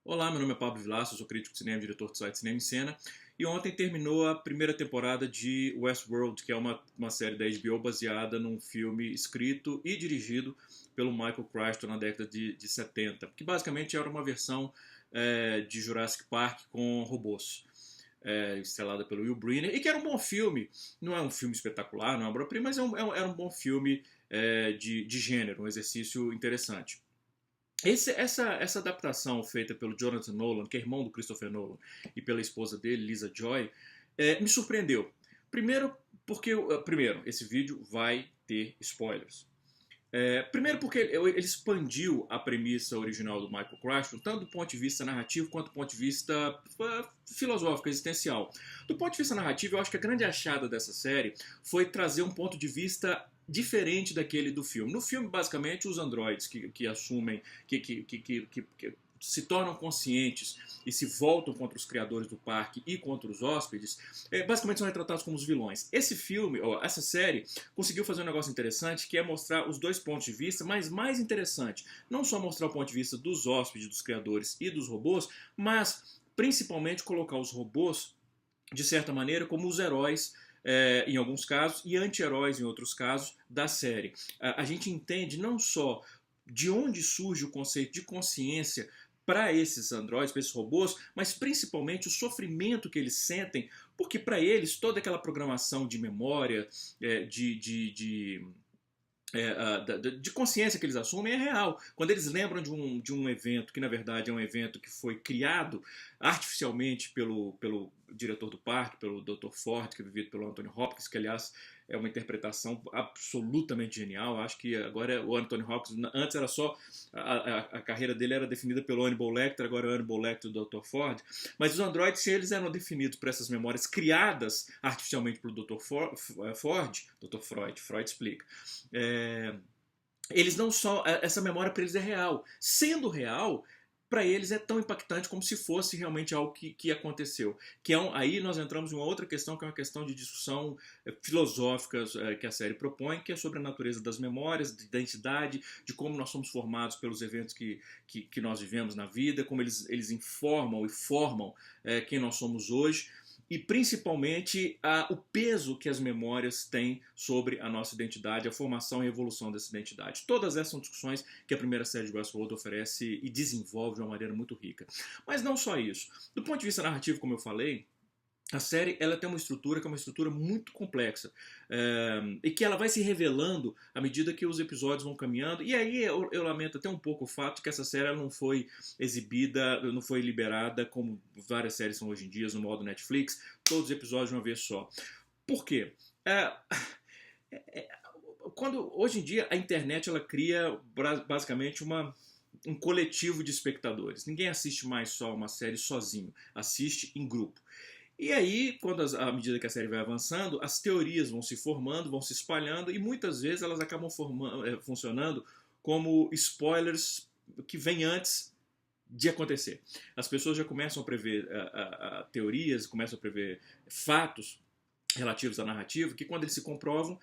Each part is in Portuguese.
Olá, meu nome é Pablo Vilaça, eu sou crítico de cinema, diretor do site Cinema em Cena, e ontem terminou a primeira temporada de Westworld, que é uma série da HBO baseada num filme escrito e dirigido pelo Michael Crichton na década de 70, que basicamente era uma versão de Jurassic Park com robôs. Estrelada pelo Will Brynner, e que era um bom filme. Não é um filme espetacular, não é uma obra-prima, mas era um bom filme de gênero, um exercício interessante. Essa adaptação feita pelo Jonathan Nolan, que é irmão do Christopher Nolan, e pela esposa dele, Lisa Joy, me surpreendeu. Primeiro, esse vídeo vai ter spoilers. Primeiro porque ele expandiu a premissa original do Michael Crichton, tanto do ponto de vista narrativo quanto do ponto de vista filosófico, existencial. Do ponto de vista narrativo, eu acho que a grande achada dessa série foi trazer um ponto de vista diferente daquele do filme. No filme, basicamente, os androides que assumem, que se tornam conscientes e se voltam contra os criadores do parque e contra os hóspedes, basicamente são retratados como os vilões. Esse filme, essa série, conseguiu fazer um negócio interessante, que é mostrar os dois pontos de vista, mas mais interessante, não só mostrar o ponto de vista dos hóspedes, dos criadores e dos robôs, mas principalmente colocar os robôs, de certa maneira, como os heróis em alguns casos, e anti-heróis em outros casos, da série. A gente entende não só de onde surge o conceito de consciência para esses androides, para esses robôs, mas principalmente o sofrimento que eles sentem, porque para eles toda aquela programação de memória, de consciência que eles assumem é real. Quando eles lembram de um evento, que na verdade é um evento que foi criado artificialmente pelo diretor do parque, pelo Dr. Ford, que é vivido pelo Anthony Hopkins, que aliás é uma interpretação absolutamente genial. Acho que agora o Anthony Hopkins, antes era só a carreira dele era definida pelo Hannibal Lecter, agora é o Hannibal Lecter e o Dr. Ford. Mas os androides, se eles eram definidos por essas memórias criadas artificialmente pelo Dr. Ford, Dr. Freud explica. Eles não só. Essa memória para eles é real. Sendo real, para eles é tão impactante como se fosse realmente algo que aconteceu. Aí nós entramos em uma outra questão, que é uma questão de discussão filosófica que a série propõe, que é sobre a natureza das memórias, da identidade, de como nós somos formados pelos eventos que nós vivemos na vida, como eles informam e formam quem nós somos hoje. E principalmente o peso que as memórias têm sobre a nossa identidade, a formação e a evolução dessa identidade. Todas essas são discussões que a primeira série de Westworld oferece e desenvolve de uma maneira muito rica. Mas não só isso. Do ponto de vista narrativo, como eu falei, a série ela tem uma estrutura que é uma estrutura muito complexa e que ela vai se revelando à medida que os episódios vão caminhando. E aí eu lamento até um pouco o fato de que essa série ela não foi exibida, não foi liberada como várias séries são hoje em dia no modo Netflix, todos os episódios de uma vez só. Por quê? Hoje em dia a internet ela cria basicamente um coletivo de espectadores. Ninguém assiste mais só uma série sozinho, assiste em grupo. E aí, à medida que a série vai avançando, as teorias vão se formando, vão se espalhando, e muitas vezes elas acabam funcionando como spoilers que vêm antes de acontecer. As pessoas já começam a prever teorias, começam a prever fatos relativos à narrativa, que quando eles se comprovam,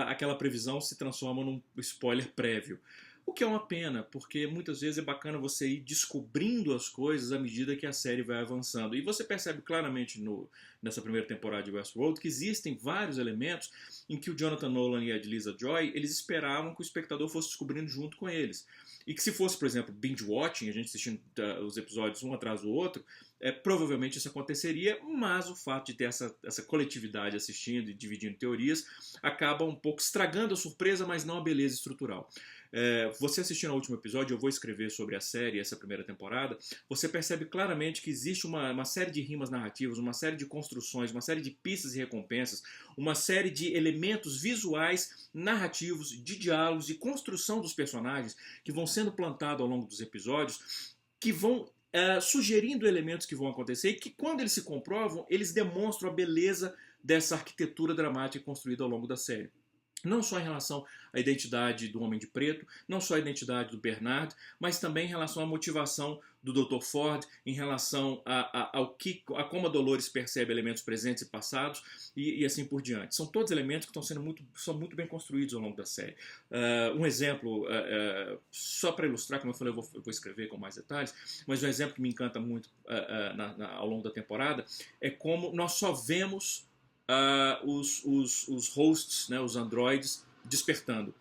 aquela previsão se transforma num spoiler prévio. O que é uma pena, porque muitas vezes é bacana você ir descobrindo as coisas à medida que a série vai avançando. E você percebe claramente nessa primeira temporada de Westworld que existem vários elementos em que o Jonathan Nolan e a Lisa Joy, eles esperavam que o espectador fosse descobrindo junto com eles. E que se fosse, por exemplo, binge-watching, a gente assistindo os episódios um atrás do outro, provavelmente isso aconteceria, mas o fato de ter essa coletividade assistindo e dividindo teorias acaba um pouco estragando a surpresa, mas não a beleza estrutural. Você assistindo ao último episódio, eu vou escrever sobre a série, essa primeira temporada, você percebe claramente que existe uma série de rimas narrativas, uma série de construções, uma série de pistas e recompensas, uma série de elementos visuais, narrativos, de diálogos e construção dos personagens que vão sendo plantados ao longo dos episódios, que vão sugerindo elementos que vão acontecer e que, quando eles se comprovam, eles demonstram a beleza dessa arquitetura dramática construída ao longo da série. Não só em relação à identidade do Homem de Preto, não só à identidade do Bernard, mas também em relação à motivação do Dr. Ford, em relação a como a Dolores percebe elementos presentes e passados e assim por diante. São todos elementos que são muito bem construídos ao longo da série. Um exemplo, só para ilustrar, como eu falei, eu vou escrever com mais detalhes, mas um exemplo que me encanta muito ao longo da temporada é como nós só vemos os hosts, né, os androides, despertando.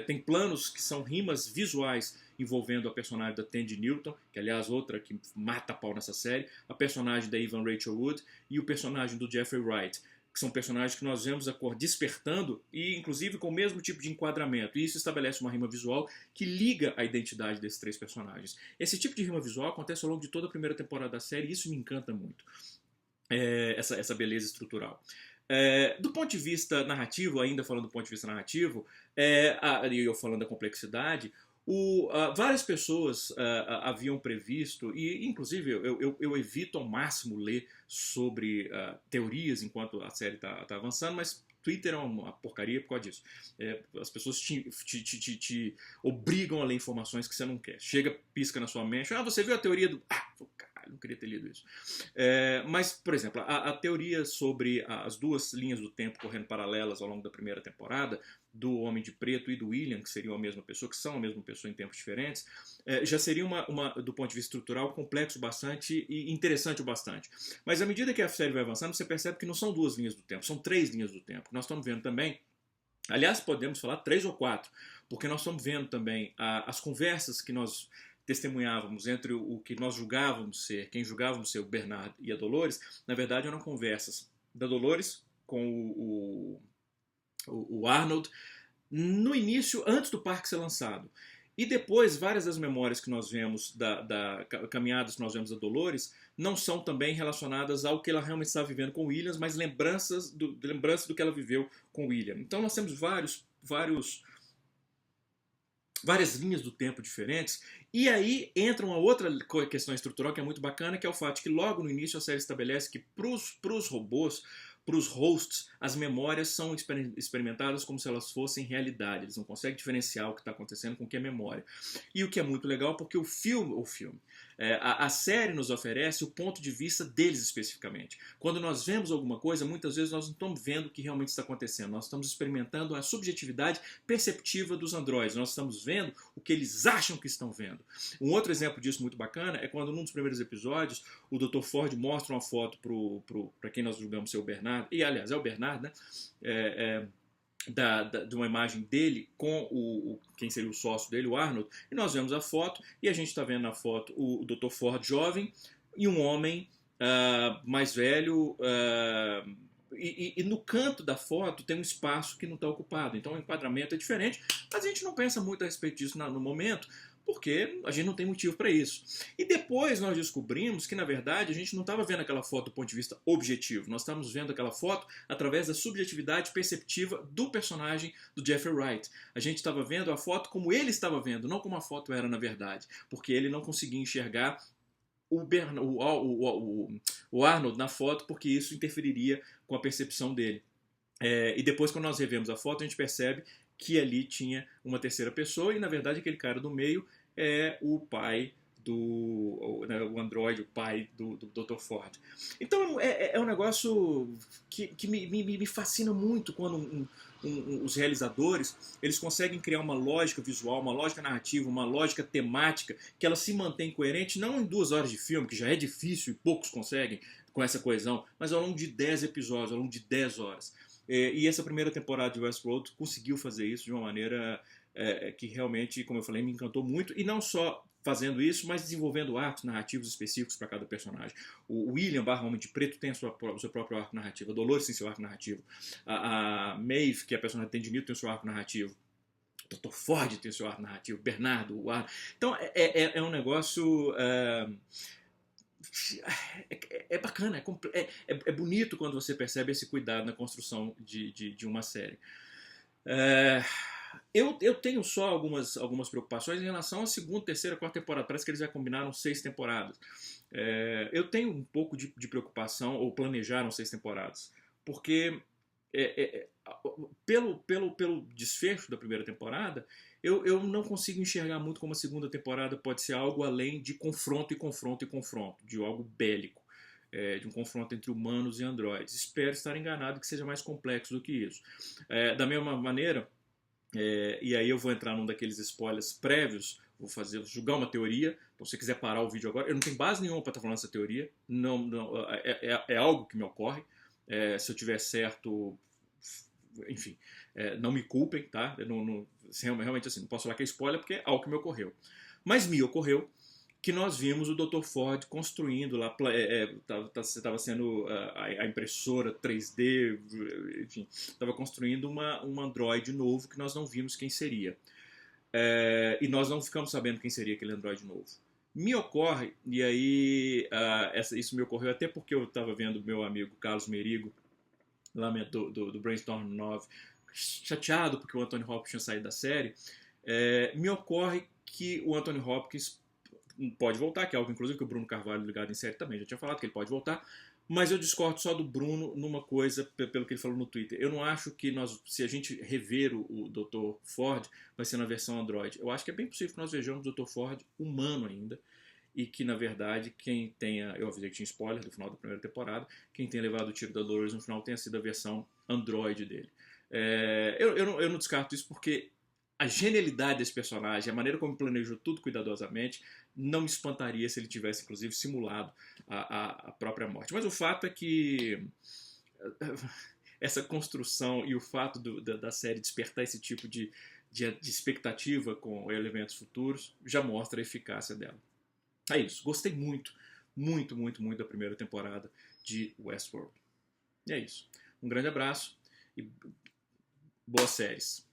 Tem planos que são rimas visuais envolvendo a personagem da Tandy Newton, que aliás outra que mata a pau nessa série, a personagem da Evan Rachel Wood e o personagem do Jeffrey Wright, que são personagens que nós vemos a cor despertando e inclusive com o mesmo tipo de enquadramento. E isso estabelece uma rima visual que liga a identidade desses três personagens. Esse tipo de rima visual acontece ao longo de toda a primeira temporada da série e isso me encanta muito. Essa beleza estrutural. Do ponto de vista narrativo, ainda falando do ponto de vista narrativo, e eu falando da complexidade, várias pessoas haviam previsto, e inclusive eu evito ao máximo ler sobre teorias enquanto a série está avançando, mas Twitter é uma porcaria por causa disso. As pessoas te obrigam a ler informações que você não quer. Chega, pisca na sua mente, você viu a teoria do... não queria ter lido isso. Mas, por exemplo, a teoria sobre as duas linhas do tempo correndo paralelas ao longo da primeira temporada, do Homem de Preto e do William, que seriam a mesma pessoa, que são a mesma pessoa em tempos diferentes, já seria do ponto de vista estrutural, complexo bastante e interessante o bastante. Mas à medida que a série vai avançando, você percebe que não são duas linhas do tempo, são três linhas do tempo. Nós estamos vendo também, aliás, podemos falar 3 ou 4, porque nós estamos vendo também as conversas que nós testemunhávamos entre o que nós julgávamos ser, quem julgávamos ser o Bernard e a Dolores, na verdade eram conversas da Dolores com o Arnold no início, antes do parque ser lançado. E depois, várias das memórias que nós vemos, caminhadas que nós vemos da Dolores, não são também relacionadas ao que ela realmente estava vivendo com o Williams, mas lembranças do que ela viveu com o William. Então nós temos várias linhas do tempo diferentes, e aí entra uma outra questão estrutural que é muito bacana, que é o fato de que logo no início a série estabelece que para os robôs, para os hosts, as memórias são experimentadas como se elas fossem realidade. Eles não conseguem diferenciar o que está acontecendo com o que é memória. E o que é muito legal, porque a série nos oferece o ponto de vista deles especificamente. Quando nós vemos alguma coisa, muitas vezes nós não estamos vendo o que realmente está acontecendo. Nós estamos experimentando a subjetividade perceptiva dos androides. Nós estamos vendo o que eles acham que estão vendo. Um outro exemplo disso muito bacana é quando num dos primeiros episódios o Dr. Ford mostra uma foto para quem nós julgamos ser o Bernard, e aliás é o Bernard, né? De uma imagem dele com quem seria o sócio dele, o Arnold, e nós vemos a foto e a gente está vendo na foto o Dr. Ford jovem e um homem mais velho, e no canto da foto tem um espaço que não está ocupado, então o enquadramento é diferente, mas a gente não pensa muito a respeito disso no momento, porque a gente não tem motivo para isso. E depois nós descobrimos que, na verdade, a gente não estava vendo aquela foto do ponto de vista objetivo. Nós estávamos vendo aquela foto através da subjetividade perceptiva do personagem do Jeffrey Wright. A gente estava vendo a foto como ele estava vendo, não como a foto era na verdade. Porque ele não conseguia enxergar o Arnold na foto, porque isso interferiria com a percepção dele. E depois, quando nós revemos a foto, a gente percebe que ali tinha uma terceira pessoa e, na verdade, aquele cara do meio é o pai o androide, o pai do Dr. Ford. Então é um negócio que me fascina muito quando os realizadores eles conseguem criar uma lógica visual, uma lógica narrativa, uma lógica temática que ela se mantém coerente, não em 2 horas de filme, que já é difícil e poucos conseguem com essa coesão, mas ao longo de 10 episódios, ao longo de 10 horas. E essa primeira temporada de Westworld conseguiu fazer isso de uma maneira que realmente, como eu falei, me encantou muito. E não só fazendo isso, mas desenvolvendo arcos narrativos específicos para cada personagem. O William / Homem de Preto tem o seu próprio arco narrativo. A Dolores tem seu arco narrativo. A Maeve, que é a personagem de Tandy Newton, tem o seu arco narrativo. O Dr. Ford tem o seu arco narrativo. Bernardo, o Arno. Então é um negócio... É bacana, é bonito quando você percebe esse cuidado na construção de uma série. Eu tenho só algumas preocupações em relação à segunda, terceira, quarta temporada. Parece que eles já combinaram 6 temporadas. Eu tenho um pouco de preocupação, ou planejaram 6 temporadas, porque pelo desfecho da primeira temporada, eu não consigo enxergar muito como a segunda temporada pode ser algo além de confronto e confronto e confronto, de algo bélico, de um confronto entre humanos e androides. Espero estar enganado, que seja mais complexo do que isso. Da mesma maneira, e aí eu vou entrar num daqueles spoilers prévios, vou julgar uma teoria. Então, se você quiser parar o vídeo agora, eu não tenho base nenhuma para estar falando essa teoria. É algo que me ocorre. Se eu tiver certo, enfim, não me culpem, tá? Realmente assim, não posso falar que é spoiler porque é algo que me ocorreu. Mas me ocorreu que nós vimos o Dr. Ford construindo lá, estava sendo a impressora 3D, enfim, estava construindo um Android novo que nós não vimos quem seria. E nós não ficamos sabendo quem seria aquele Android novo. Me ocorre, e aí isso me ocorreu até porque eu estava vendo meu amigo Carlos Merigo, lá do Brainstorm 9, chateado porque o Anthony Hopkins tinha saído da série. Me ocorre que o Anthony Hopkins pode voltar, que é algo inclusive que o Bruno Carvalho, ligado em série, também já tinha falado que ele pode voltar, mas eu discordo só do Bruno numa coisa, pelo que ele falou no Twitter. Eu não acho que se a gente rever o Dr. Ford, vai ser na versão Android. Eu acho que é bem possível que nós vejamos o Dr. Ford humano ainda, e que, na verdade, quem tenha... Eu avisei que tinha spoiler do final da primeira temporada. Quem tenha levado o tiro da Dolores no final tenha sido a versão Android dele. Eu não descarto isso porque a genialidade desse personagem, a maneira como planejou tudo cuidadosamente, não me espantaria se ele tivesse, inclusive, simulado a própria morte. Mas o fato é que essa construção e o fato da série despertar esse tipo de expectativa com elementos futuros já mostra a eficácia dela. É isso. Gostei muito, muito, muito, muito da primeira temporada de Westworld. E é isso. Um grande abraço e boas séries.